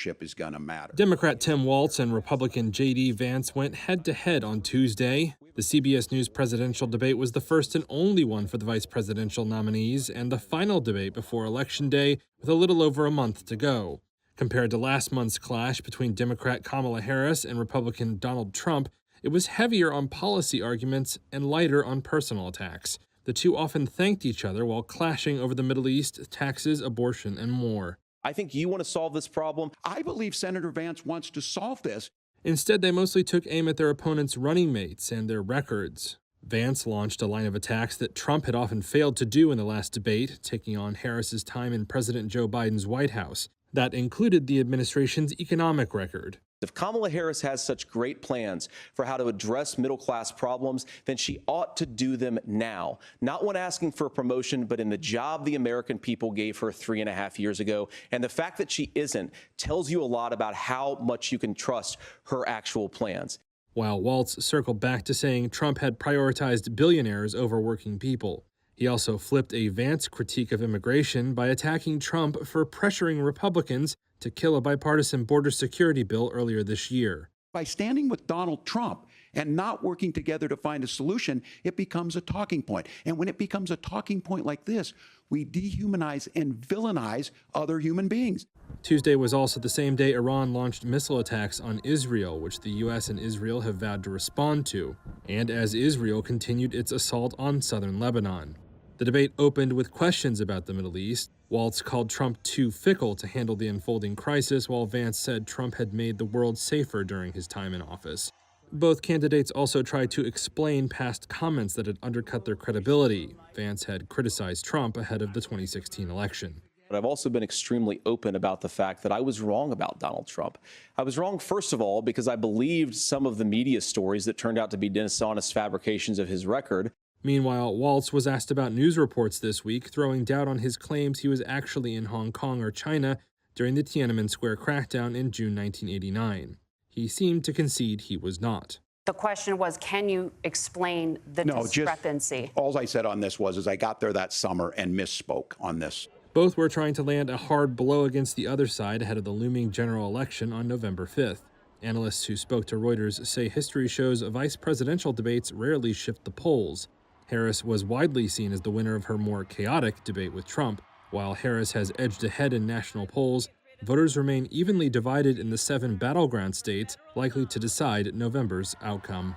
leadership is going to matter. Democrat Tim Walz and Republican J.D. Vance went head-to-head on Tuesday. The CBS News presidential debate was the first and only one for the vice presidential nominees and the final debate before Election Day, with a little over a month to go. Compared to last month's clash between Democrat Kamala Harris and Republican Donald Trump, it was heavier on policy arguments and lighter on personal attacks. The two often thanked each other while clashing over the Middle East, taxes, abortion, and more. I think you want to solve this problem. I believe Senator Vance wants to solve this. Instead, they mostly took aim at their opponents' running mates and their records. Vance launched a line of attacks that Trump had often failed to do in the last debate, taking on Harris's time in President Joe Biden's White House. That included the administration's economic record. If Kamala Harris has such great plans for how to address middle-class problems, then she ought to do them now. Not when asking for a promotion, but in the job the American people gave her 3.5 years ago. And the fact that she isn't tells you a lot about how much you can trust her actual plans. While Walz circled back to saying Trump had prioritized billionaires over working people. He also flipped a Vance critique of immigration by attacking Trump for pressuring Republicans to kill a bipartisan border security bill earlier this year. By standing with Donald Trump and not working together to find a solution, it becomes a talking point. And when it becomes a talking point like this, we dehumanize and villainize other human beings. Tuesday was also the same day Iran launched missile attacks on Israel, which the U.S. and Israel have vowed to respond to, and as Israel continued its assault on southern Lebanon. The debate opened with questions about the Middle East. Walz called Trump too fickle to handle the unfolding crisis, while Vance said Trump had made the world safer during his time in office. Both candidates also tried to explain past comments that had undercut their credibility. Vance had criticized Trump ahead of the 2016 election. But I've also been extremely open about the fact that I was wrong about Donald Trump. I was wrong, first of all, because I believed some of the media stories that turned out to be dishonest fabrications of his record. Meanwhile, Walz was asked about news reports this week, throwing doubt on his claims he was actually in Hong Kong or China during the Tiananmen Square crackdown in June 1989. He seemed to concede he was not. The question was, can you explain the discrepancy? All I said on this was I got there that summer and misspoke on this. Both were trying to land a hard blow against the other side ahead of the looming general election on November 5th. Analysts who spoke to Reuters say history shows vice presidential debates rarely shift the polls. Harris was widely seen as the winner of her more chaotic debate with Trump. While Harris has edged ahead in national polls, voters remain evenly divided in the 7 battleground states likely to decide November's outcome.